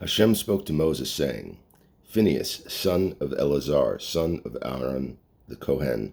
Hashem spoke to Moses, saying, Phinehas, son of Eleazar, son of Aaron the Kohen,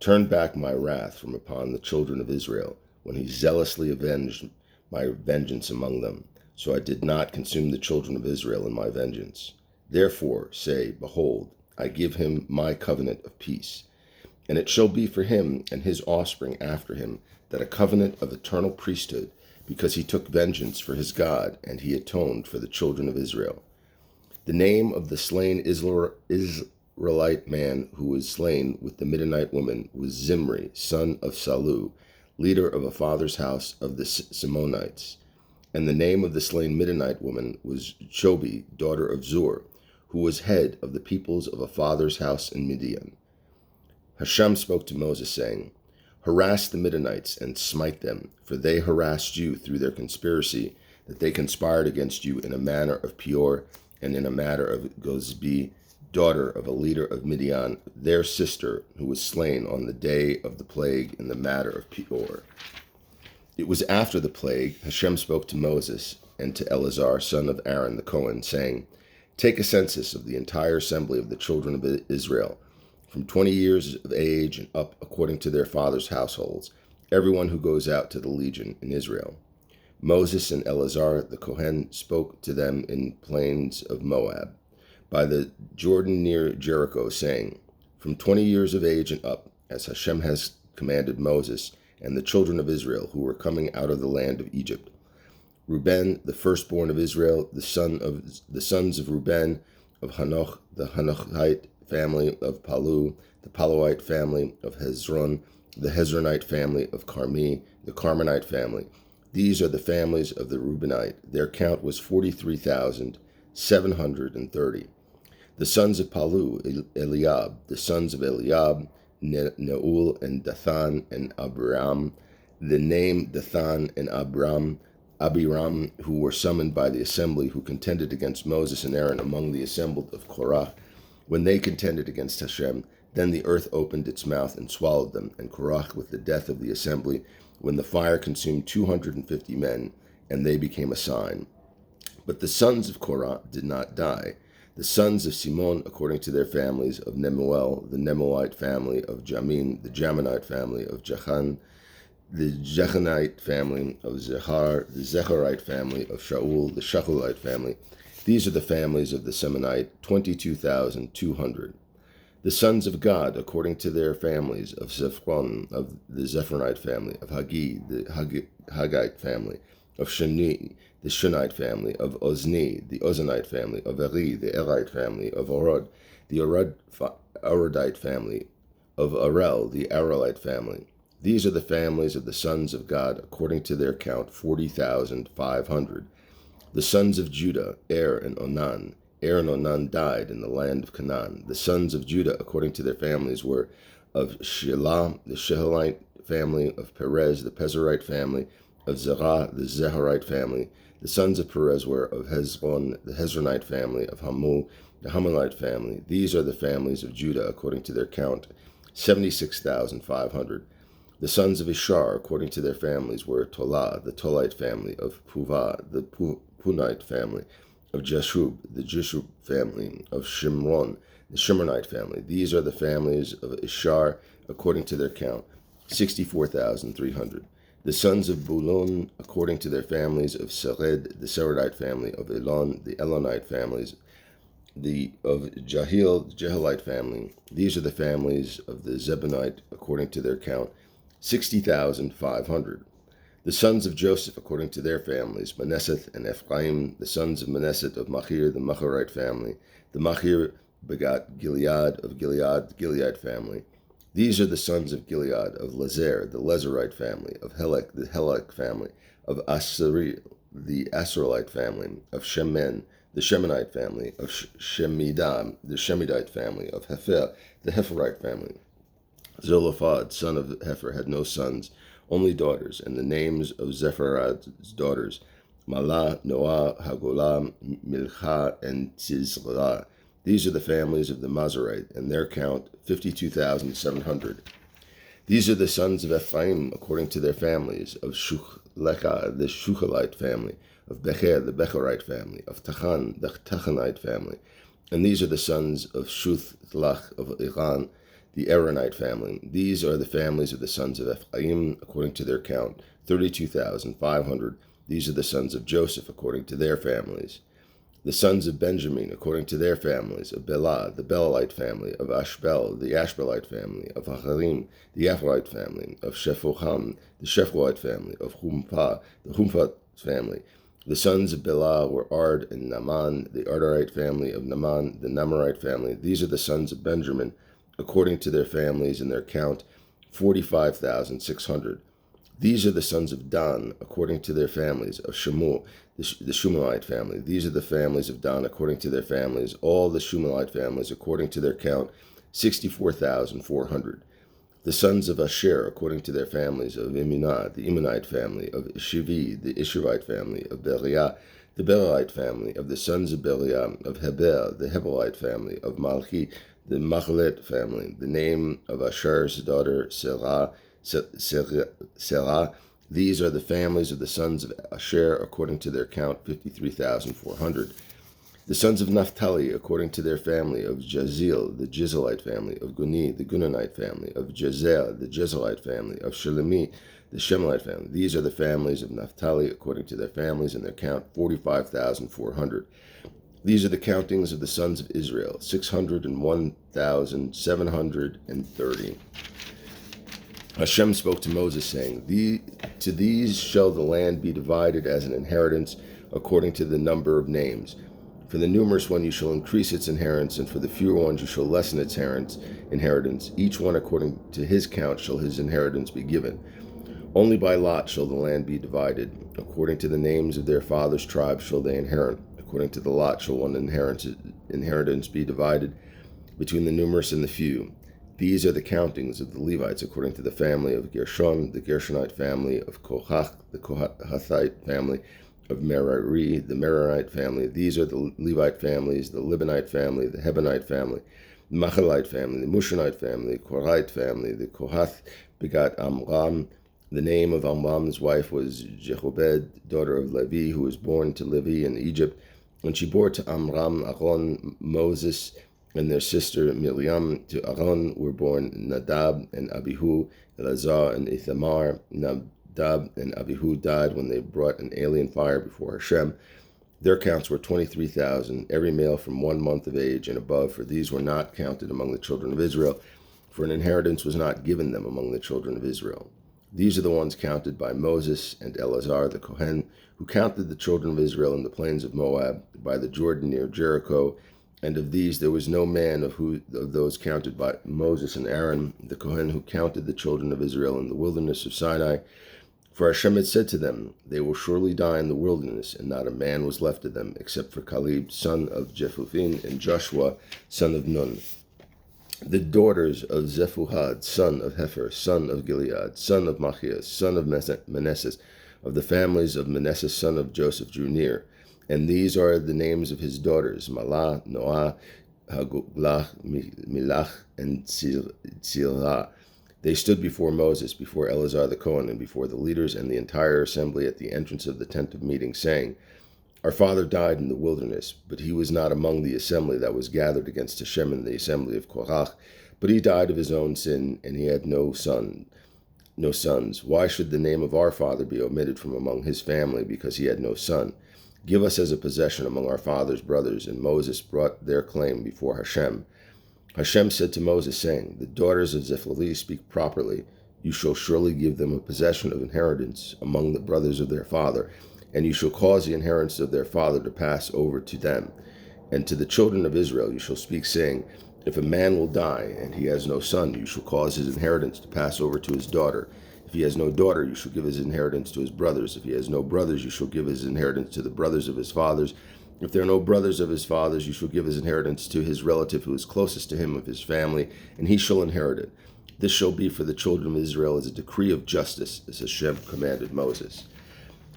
turned back my wrath from upon the children of Israel, when he zealously avenged my vengeance among them. So I did not consume the children of Israel in my vengeance. Therefore say, Behold, I give him my covenant of peace. And it shall be for him and his offspring after him that a covenant of eternal priesthood, because he took vengeance for his God, and he atoned for the children of Israel. The name of the slain Israelite man who was slain with the Midianite woman was Zimri, son of Salu, leader of a father's house of the Simonites. And the name of the slain Midianite woman was Jobi, daughter of Zur, who was head of the peoples of a father's house in Midian. Hashem spoke to Moses, saying, Harass the Midianites and smite them, for they harassed you through their conspiracy, that they conspired against you in a manner of Peor, and in a matter of Gozbi, daughter of a leader of Midian, their sister, who was slain on the day of the plague in the matter of Peor. It was after the plague, Hashem spoke to Moses and to Eleazar, son of Aaron the Kohen, saying, Take a census of the entire assembly of the children of Israel, from 20 years of age and up according to their fathers' households, everyone who goes out to the legion in Israel. Moses and Eleazar the Kohen spoke to them in plains of Moab, by the Jordan near Jericho, saying, From 20 years of age and up, as Hashem has commanded Moses and the children of Israel who were coming out of the land of Egypt. Reuben, the firstborn of Israel, the sons of Reuben, of Hanoch, the Hanochite family of Palu, the Paluite family of Hezron, the Hezronite family of Carmi, the Carmenite family. These are the families of the Reubenite. Their count was 43,730. The sons of Palu, Eliab, the sons of Eliab, Neul and Dathan and Abiram. The name Dathan and Abiram, who were summoned by the assembly, who contended against Moses and Aaron among the assembled of Korah. When they contended against Hashem, then the earth opened its mouth and swallowed them, and Korah with the death of the assembly, when the fire consumed 250 men, and they became a sign. But the sons of Korah did not die. The sons of Simon, according to their families, of Nemuel, the Nemuelite family, of Jamin, the Jaminite family, of Jechan, the Jechanite family, of Zechar, the Zecharite family, of Shaul, the Shaulite family. These are the families of the Semonite, 22,200. The sons of Gad, according to their families, of Zephron, of the Zephronite family, of Hagi, the Haggite family, of Shani, the Shunite family, of Ozni, the Ozanite family, of Eri, the Erite family, of Orod, the Arodite family, of Arel, the Arelite family. These are the families of the sons of Gad, according to their count, 40,500. The sons of Judah, Er and Onan. Er and Onan died in the land of Canaan. The sons of Judah, according to their families, were of Shelah, the Shehalite family, of Perez, the Pezerite family, of Zerah, the Zeharite family. The sons of Perez were of Hezron, the Hezronite family, of Hamul, the Hamalite family. These are the families of Judah, according to their count, 76,500. The sons of Ishar, according to their families, were Tolah, the Tolite family, of Puvah, the Punite family, of Jeshub, the Jeshub family, of Shimron, the Shimronite family. These are the families of Ishar, according to their count, 64,300. The sons of Bulun, according to their families, of Sered, the Seredite family, of Elon, the Elonite families, of Jahil, the Jehalite family. These are the families of the Zebonite, according to their count, 60,500. The sons of Joseph, according to their families, Manasseh and Ephraim, the sons of Manasseh of Machir, the Machirite family. The Machir begot Gilead of Gilead, the Gilead family. These are the sons of Gilead, of Lazer, the Lezerite family, of Helek, the Helek family, of Asari, the Asarite family, of Shemen, the Shemanite family, of Shemidah, the Shemidite family, of Hefer, the Heferite family. Zelophehad, son of Hefer, had no sons, only daughters, and the names of Zepharad's daughters, Malah, Noah, Hagolah, Milcah, and Tizrah. These are the families of the Mazarite, and their count, 52,700. These are the sons of Ephraim, according to their families, of Shuchlecha, the Shuchalite family, of Becher, the Becherite family, of Tachan, the Tachanite family. And these are the sons of Shuth-lach of Iran, the Aaronite family. These are the families of the sons of Ephraim, according to their count, 32,500. These are the sons of Joseph, according to their families. The sons of Benjamin, according to their families, of Bela, the Belalite family, of Ashbel, the Ashbelite family, of Acharim, the Apharite family, of Shephoham, the Shephoite family, of Humpah, the Humphat family. The sons of Bela were Ard and Naaman, the Ardarite family, of Naaman, the Namarite family. These are the sons of Benjamin, according to their families and their count, 45,600. These are the sons of Dan, according to their families, of Shemuel, the Shumaite family. These are the families of Dan, according to their families, all the Shumaite families, according to their count, 64,400. The sons of Asher, according to their families, of Imunah, the Imunite family, of Shivi, the Ishivite family, of Beriah, the Berite family, of the sons of Beriah, of Heber, the Heberite family, of Malchi, the Machalet family. The name of Asher's daughter, Serah. These are the families of the sons of Asher, according to their count, 53,400. The sons of Naphtali, according to their family, of Jazil, the Jizalite family, of Guni, the Gunanite family, of Jezel, the Jezalite family, of Shelemi, the Shemelite family. These are the families of Naphtali, according to their families, and their count, 45,400. These are the countings of the sons of Israel, 601,730. Hashem spoke to Moses, saying, To these shall the land be divided as an inheritance according to the number of names. For the numerous one you shall increase its inheritance, and for the fewer ones you shall lessen its inheritance. Each one according to his count shall his inheritance be given. Only by lot shall the land be divided. According to the names of their fathers' tribes shall they inherit. According to the lot shall one inheritance be divided between the numerous and the few. These are the countings of the Levites according to the family of Gershon, the Gershonite family, of Kohath, the Kohathite family, of Merari, the Merarite family. These are the Levite families, the Libonite family, the Hebonite family, the Machalite family, the Mushanite family, the Korite family. The Kohath begot Amram. The name of Amram's wife was Jechobed, daughter of Levi, who was born to Levi in Egypt. When she bore to Amram, Aaron, Moses, and their sister Miriam. To Aaron were born Nadab and Abihu, Eleazar and Ithamar. Nadab and Abihu died when they brought an alien fire before Hashem. Their counts were 23,000, every male from 1 month of age and above, for these were not counted among the children of Israel, for an inheritance was not given them among the children of Israel. These are the ones counted by Moses and Eleazar the Kohen, who counted the children of Israel in the plains of Moab, by the Jordan near Jericho. And of these there was no man of those counted by Moses and Aaron, the Kohen, who counted the children of Israel in the wilderness of Sinai. For Hashem had said to them, They will surely die in the wilderness, and not a man was left of them, except for Caleb, son of Jephunneh, and Joshua, son of Nun. The daughters of Zephuhad, son of Hefer, son of Gilead, son of Machias, son of Manasseh, of the families of Manasseh, son of Joseph, drew near. And these are the names of his daughters, Malah, Noah, Haglah, Milach, and Tzillah. They stood before Moses, before Eleazar the Kohen, and before the leaders and the entire assembly at the entrance of the tent of meeting, saying, Our father died in the wilderness, but he was not among the assembly that was gathered against Hashem in the assembly of Korach, but he died of his own sin, and he had no sons. Why should the name of our father be omitted from among his family, because he had no son? Give us as a possession among our father's brothers. And Moses brought their claim before Hashem. Hashem said to Moses, saying, The daughters of Zephalah speak properly. You shall surely give them a possession of inheritance among the brothers of their father, and you shall cause the inheritance of their father to pass over to them. And to the children of Israel you shall speak, saying, If a man will die, and he has no son, you shall cause his inheritance to pass over to his daughter. If he has no daughter, you shall give his inheritance to his brothers. If he has no brothers, you shall give his inheritance to the brothers of his fathers. If there are no brothers of his fathers, you shall give his inheritance to his relative who is closest to him of his family, and he shall inherit it. This shall be for the children of Israel as a decree of justice, as Hashem commanded Moses.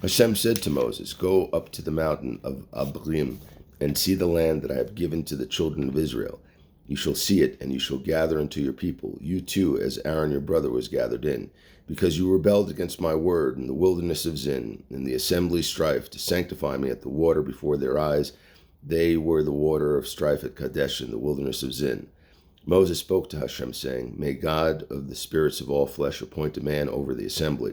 Hashem said to Moses, Go up to the mountain of Abarim, and see the land that I have given to the children of Israel. You shall see it, and you shall gather into your people, you too, as Aaron your brother was gathered in, because you rebelled against my word in the wilderness of Zin, in the assembly strife, to sanctify me at the water before their eyes. They were the water of strife at Kadesh in the wilderness of Zin. Moses spoke to Hashem, saying, May God of the spirits of all flesh appoint a man over the assembly,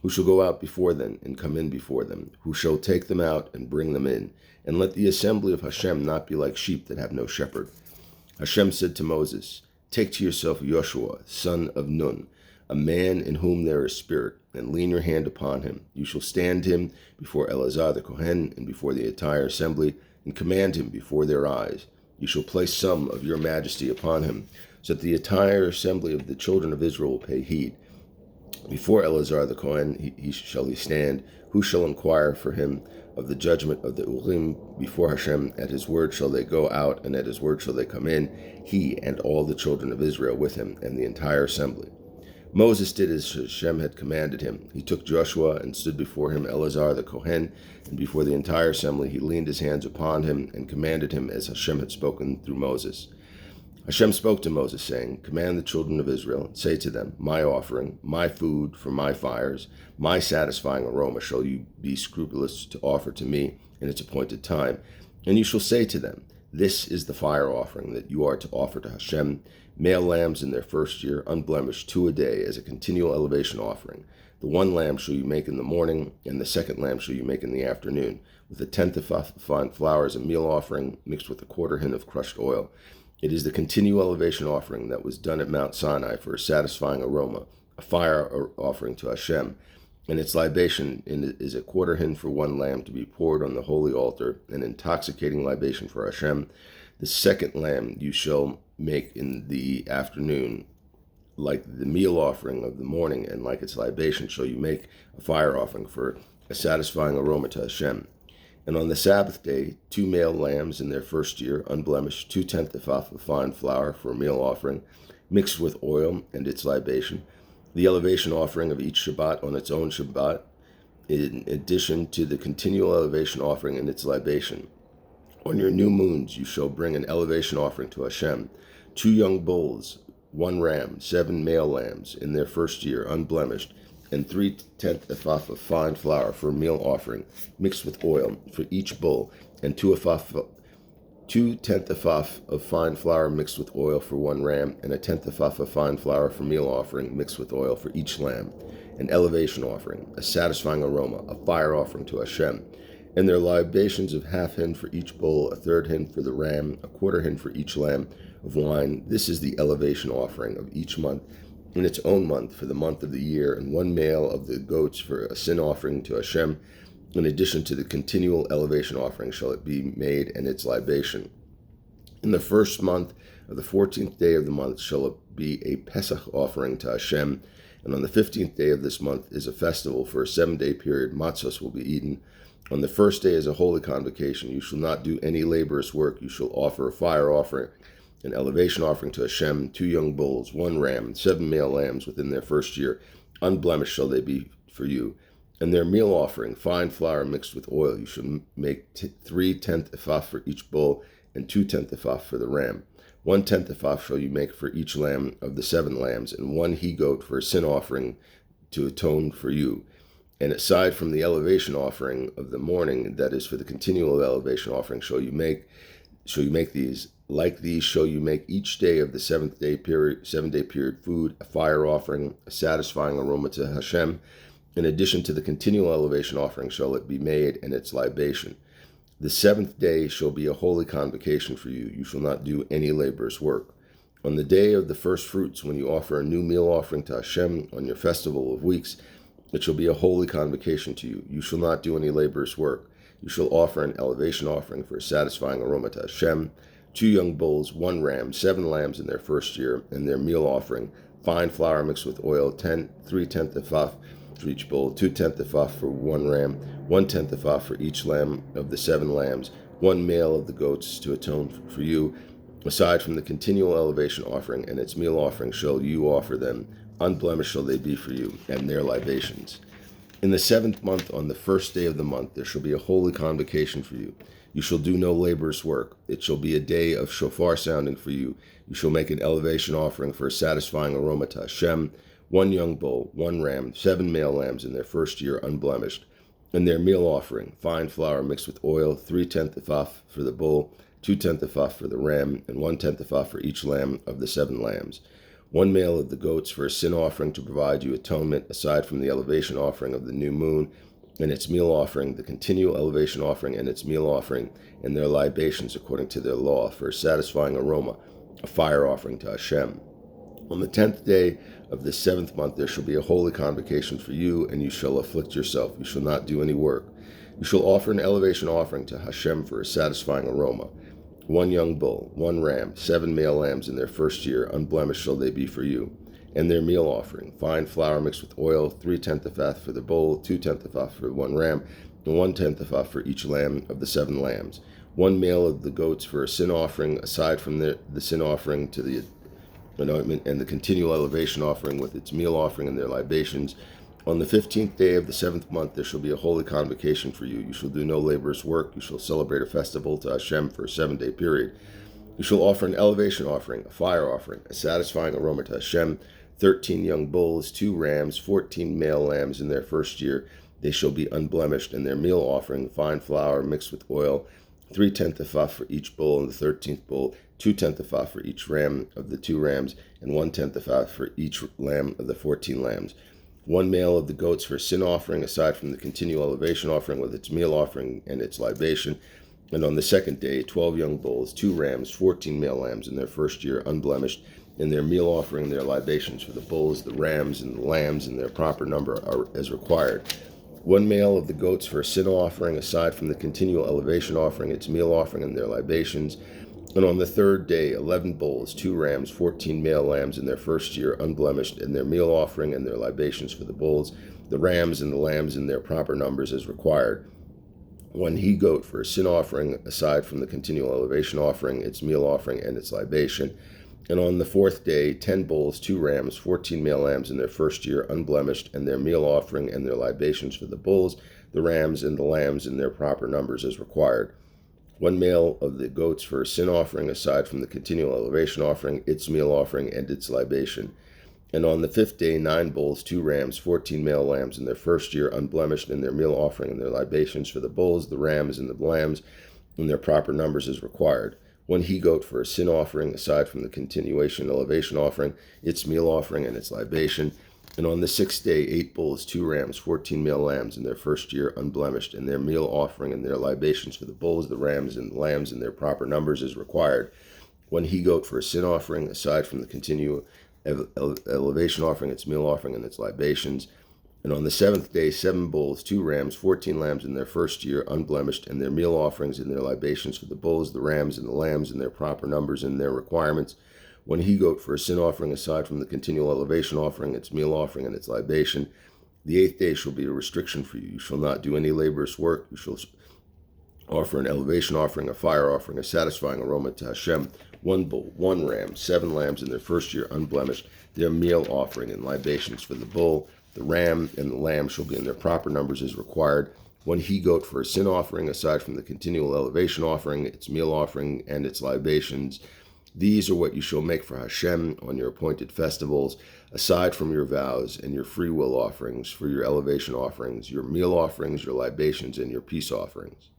who shall go out before them and come in before them, who shall take them out and bring them in. And let the assembly of Hashem not be like sheep that have no shepherd. Hashem said to Moses, Take to yourself Joshua, son of Nun, a man in whom there is spirit, and lean your hand upon him. You shall stand him before Eleazar the Kohen and before the entire assembly, and command him before their eyes. You shall place some of your majesty upon him, so that the entire assembly of the children of Israel will pay heed. Before Eleazar the Kohen shall he stand. Who shall inquire for him of the judgment of the Urim before Hashem? At his word shall they go out, and at his word shall they come in, he and all the children of Israel with him, and the entire assembly. Moses did as Hashem had commanded him. He took Joshua and stood before him Eleazar the Kohen, and before the entire assembly he leaned his hands upon him and commanded him as Hashem had spoken through Moses. Hashem spoke to Moses, saying, Command the children of Israel, and say to them, My offering, my food for my fires, my satisfying aroma shall you be scrupulous to offer to me in its appointed time. And you shall say to them, This is the fire offering that you are to offer to Hashem, male lambs in their first year, unblemished, 2 a day, as a continual elevation offering. The one lamb shall you make in the morning, and the second lamb shall you make in the afternoon, with 1/10 of fine flour as a meal offering, mixed with 1/4 hin of crushed oil. It is the continual elevation offering that was done at Mount Sinai for a satisfying aroma, a fire offering to Hashem, and its libation is 1/4 hin for one lamb to be poured on the holy altar, an intoxicating libation for Hashem. The second lamb you shall make in the afternoon, like the meal offering of the morning, and like its libation shall you make a fire offering for a satisfying aroma to Hashem. And on the Sabbath day, 2 male lambs in their first year, unblemished, 2/10 of fine flour for a meal offering, mixed with oil and its libation. The elevation offering of each Shabbat on its own Shabbat, in addition to the continual elevation offering and its libation. On your new moons you shall bring an elevation offering to Hashem, 2 young bulls, 1 ram, 7 male lambs in their first year, unblemished, and 3/10 of fine flour for a meal offering, mixed with oil for each bull, and 2/10 of fine flour mixed with oil for 1 ram, and 1/10 of fine flour for meal offering, mixed with oil for each lamb, an elevation offering, a satisfying aroma, a fire offering to Hashem. And their libations of 1/2 hin for each bull, 1/3 hin for the ram, 1/4 hin for each lamb of wine. This is the elevation offering of each month in its own month for the month of the year, and 1 male of the goats for a sin offering to Hashem. In addition to the continual elevation offering shall it be made, and its libation. In the first month of the 14th day of the month shall it be a Pesach offering to Hashem, and on the 15th day of this month is a festival. For a 7-day period matzos will be eaten. On the first day is a holy convocation. You shall not do any laborious work. You shall offer a fire offering, an elevation offering to Hashem, 2 young bulls, 1 ram, 7 male lambs within their first year. Unblemished shall they be for you. And their meal offering, fine flour mixed with oil. You shall make 3/10 ephah for each bull, and 2/10 ephah for the ram. 1/10 ephah shall you make for each lamb of the 7 lambs, and 1 he-goat for a sin offering to atone for you. And aside from the elevation offering of the morning, that is for the continual elevation offering, shall you make these. Like these shall you make each day of the 7-day period food, a fire offering, a satisfying aroma to Hashem. In addition to the continual elevation offering shall it be made, and its libation. The 7th day shall be a holy convocation for you. You shall not do any laborious work. On the day of the first fruits, when you offer a new meal offering to Hashem on your festival of weeks, it shall be a holy convocation to you. You shall not do any laborious work. You shall offer an elevation offering for a satisfying aroma to Hashem, 2 young bulls, 1 ram, 7 lambs in their first year, and their meal offering, fine flour mixed with oil, 3/10 ephah for each bull, 2/10 ephah for 1 ram, 1/10 ephah for each lamb of the 7 lambs, 1 male of the goats to atone for you. Aside from the continual elevation offering and its meal offering shall you offer them. Unblemished shall they be for you, and their libations. In the 7th month, on the first day of the month, there shall be a holy convocation for you. You shall do no laborious work. It shall be a day of shofar sounding for you. You shall make an elevation offering for a satisfying aroma to Hashem, 1 young bull, 1 ram, 7 male lambs in their first year unblemished, and their meal offering, fine flour mixed with oil, 3/10 ephah for the bull, 2/10 ephah for the ram, and 1/10 ephah for each lamb of the 7 lambs. 1 male of the goats for a sin offering to provide you atonement, aside from the elevation offering of the new moon and its meal offering, the continual elevation offering and its meal offering, and their libations according to their law, for a satisfying aroma, a fire offering to Hashem. On the 10th day of the 7th month there shall be a holy convocation for you, and you shall afflict yourself. You shall not do any work. You shall offer an elevation offering to Hashem for a satisfying aroma. 1 young bull, 1 ram, 7 male lambs in their first year, unblemished shall they be for you. And their meal offering, fine flour mixed with oil, 3/10 ephah for the bull, 2/10 ephah for 1 ram, and 1/10 ephah for each lamb of the 7 lambs. 1 male of the goats for a sin offering, aside from the sin offering to the anointment and the continual elevation offering with its meal offering and their libations. On the 15th day of the 7th month there shall be a holy convocation for you. You shall do no laborious work. You shall celebrate a festival to Hashem for a 7-day period. You shall offer an elevation offering, a fire offering, a satisfying aroma to Hashem, 13 young bulls, 2 rams, 14 male lambs in their first year. They shall be unblemished, and their meal offering, fine flour mixed with oil, 3/10 ephah for each bull, and the 13th bull, 2/10 ephah for each ram of the 2 rams, and 1/10 ephah for each lamb of the 14 lambs. 1 male of the goats for a sin offering, aside from the continual elevation offering with its meal offering and its libation. And on the 2nd day, 12 young bulls, 2 rams, 14 male lambs in their first year, unblemished, and their meal offering and their libations for the bulls, the rams, and the lambs in their proper number are as required. 1 male of the goats for a sin offering, aside from the continual elevation offering, its meal offering, and their libations. And on the 3rd day, 11 bulls, 2 rams, 14 male lambs in their first year, unblemished, and their meal offering and their libations for the bulls, the rams, and the lambs in their proper numbers as required. 1 he-goat for a sin offering, aside from the continual elevation offering, its meal offering, and its libation. And on the 4th day, 10 bulls, 2 rams, 14 male lambs in their first year, unblemished, and their meal offering and their libations for the bulls, the rams, and the lambs in their proper numbers as required. 1 male of the goats for a sin offering, aside from the continual elevation offering, its meal offering, and its libation. And on the 5th day, 9 bulls, 2 rams, 14 male lambs in their first year, unblemished, and their meal offering and their libations for the bulls, the rams, and the lambs in their proper numbers as required. 1 he-goat for a sin offering, aside from the continuation elevation offering, its meal offering, and its libation. And on the 6th day, 8 bulls, 2 rams, 14 male lambs in their first year, unblemished, and their meal offering and their libations for the bulls, the rams, and the lambs in their proper numbers as required. 1 he-goat for a sin offering, aside from the continual elevation offering, its meal offering, and its libations. And on the 7th day, 7 bulls, 2 rams, 14 lambs in their first year, unblemished, and their meal offerings and their libations for the bulls, the rams, and the lambs in their proper numbers and their requirements. 1 he-goat for a sin offering, aside from the continual elevation offering, its meal offering, and its libation. The 8th day shall be a restriction for you. You shall not do any laborious work. You shall offer an elevation offering, a fire offering, a satisfying aroma to Hashem, 1 bull, 1 ram, 7 lambs in their first year, unblemished, their meal offering and libations for the bull, the ram, and the lamb shall be in their proper numbers as required. 1 he-goat for a sin offering, aside from the continual elevation offering, its meal offering, and its libations. These are what you shall make for Hashem on your appointed festivals, aside from your vows and your free will offerings, for your elevation offerings, your meal offerings, your libations, and your peace offerings.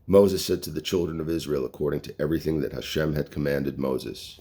Moses said to the children of Israel according to everything that Hashem had commanded Moses.